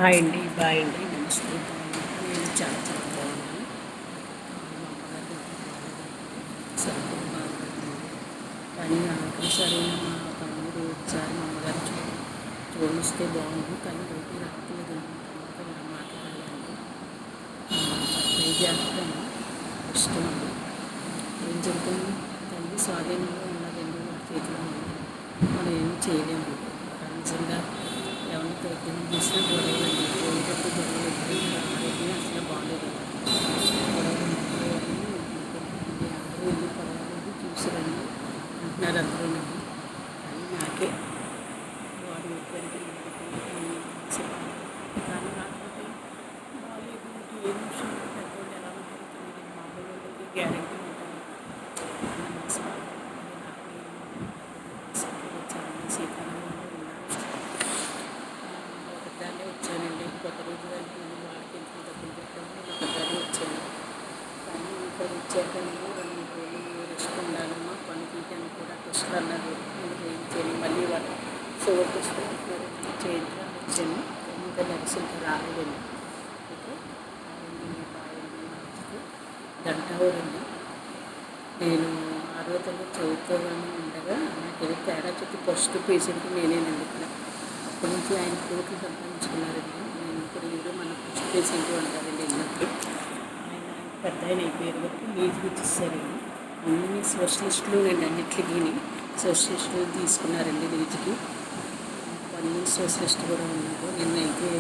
Hi అండి, bye అండి, నమస్తే. నేను చాలా చాలా బాగున్నాను. మా అమ్మగారికి సరిగ్గా బాగుంటుంది. కానీ ఆఖరిసారి మా తమ్ముడు ఒకసారి మా అమ్మగారు చూడనిస్తే బాగుంది, కానీ బయటికి రావట్లేదు. తర్వాత ఇలా మాట్లాడాలండి. అత్తయ్య జాగ్రత్త ఇష్టం అండి. ఏం చెప్తాను, తల్లి స్వాధీనంలో ఉన్నదండి, వాళ్ళ చేతిలో ఉంది. మనం ఏం చేయలేము. నిజంగా ఎవరిని ప్రయత్నం చేసినా గొడవలండి. పోయేటప్పుడు గొడవలు ఎప్పుడైనా ఆరోగ్యం అసలు బాగాలేదు. గొడవలు అందరూ వెళ్ళి పర్వాలేదు చూసిరండి అంటున్నారు అందరూనండి. కానీ నాకే వాడు ఎప్పుడంటే కానీ రాకపోతే బాగాలేదు. ఏ నిమిషం పెద్దోళ్ళు ఎలా ఉంటారో తెలియదు. మామూలు వాళ్ళకి గ్యారెంటీ ఉంటారు. సీతారామంలో ఉన్నాను. ఒకదాన్నే వచ్చానండి. కొత్త రోజు దానికి నేను వాళ్ళకి ఎందుకు డబ్బులు పెట్టాను, నేను ఒకదాన్నే వచ్చాను. కానీ ఇక్కడ వచ్చాక నేను 2 రోజులు రెస్ట్ ఉండాలమ్మా, పని తీయడానికి కూడా టెస్ట్లు అన్నారు. నేను చేయించాను. మళ్ళీ వాళ్ళు షుగర్ టెస్ట్ అంటున్నారు, చేయించడానికి వచ్చాను. ఇంకా మెడిసిన్ రాలేదండి. ఓకే, గంట ఊరండి. నేను 6వ తరగతి చదువుతాను ఉండగా నాకు ఏదో తేడా చెప్పి ఫస్ట్ పేషెంట్ నేనేనండి ఇక్కడ. అప్పటి నుంచి ఆయన కోట్లు సంపాదించుకున్నారండి. నేను ఇప్పుడు ఏదో మన ఫస్ట్ పేషెంట్ అంటారండి వెళ్ళినప్పుడు. ఆయన పెద్ద ఆయన అయిపోయారు వరకు లీజ్కి ఇచ్చేసారండి. అన్ని స్పెషలిస్టులు నేను అన్నింటికి స్పెషలిస్టులు తీసుకున్నారండి లీజ్కి. 10 స్పెషలిస్ట్ కూడా ఉన్నారు. నిన్న అయితే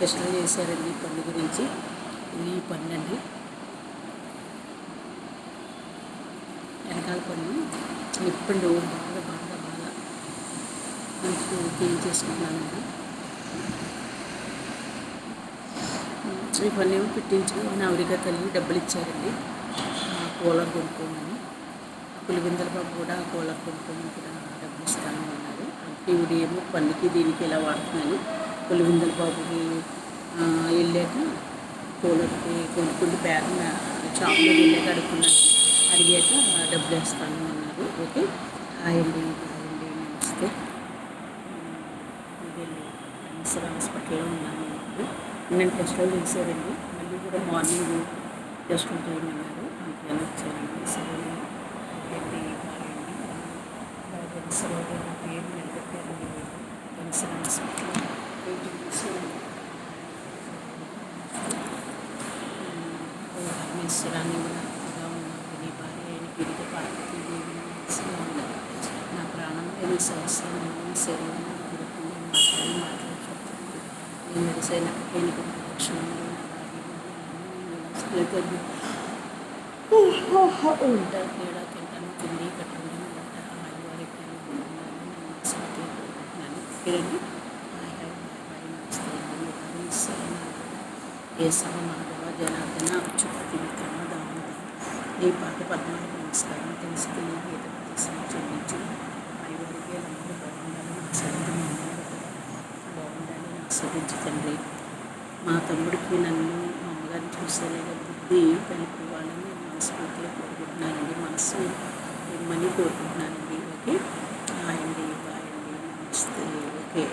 టెస్టులు చేశారండి పన్ను గురించి. ఈ పన్ను అండి, వెనకాల పన్ను ఇప్పుడు బాగా బాగా బాగా మంచి క్లీన్ చేసుకుంటున్నానండి. ఈ పన్ను ఏమో పెట్టించుకొని ఆవిడగా తల్లి డబ్బులు ఇచ్చారండి కూలర్ కొనుక్కోమని. పులివెందుల బాబు కూడా కూలర్ కొనుక్కోమని కూడా డబ్బులు ఇస్తాను అన్నారు. ఈవిడ ఏమో పన్నుకి దీనికి ఇలా వాడుతున్నాను. పులివెందుల బాబుకి వెళ్ళాక కూలర్కి కొనుక్కుంటూ బ్యాగ్ షాప్లో వెళ్ళాక అడుగుతున్నాను. అడిగాక డబ్బులు వేస్తాను అన్నారు. ఓకే, హాయ్ అండి, బాయ్ అండి, నమస్తే. వెళ్ళి క్యాన్సర్ హాస్పిటల్లో ఉన్నాను. నేను టెస్టులు చేశారండి. మళ్ళీ కూడా మార్నింగ్ టెస్టులు చేయమన్నారు. అందుకని వచ్చానండి. సరే అండి, బాయ్ అండి. క్యాన్సర్ పేరు నిలబెట్టారండి. క్యాన్సర్ హాస్పిటల్ పరమేశ్వరాన్ని కూడా బాగా ఉన్నారు. నీ భార్య అయిన గిరిక పార్వతీదేవి ఉన్నారు. నా ప్రాణం లేని సహస్రం శరీరం గురుతుంది మాట్లాడుతుంది. నేను మెరిసైన ఎన్నిక లక్షణంలో ఉంటారు. తేడా తింటాను, తిండి కట్టండి ఉంటారు. వారికి కిరణి ఏ సభ మాధవ జనార్దన చుట్టూ కన్నదాము. ఈ పాట 14 నమస్కారం తెలిసి తెలియదు చెల్లించి వారికి అందరూ బాగుండాలి, నాకు సరిగ్గా బాగుండాలి, నాకు సరించి తండ్రి. మా తమ్ముడికి నన్ను మా అమ్మగారిని చూసేలాగా బుద్ధి కలిపివ్వాలని మనస్ఫూర్తిగా కోరుకుంటున్నానండి. మనసు ఇమ్మని కోరుకుంటున్నానండి. ఓకే, హాయ్ అండి, బాయ్ అండి, నమస్తే. ఓకే.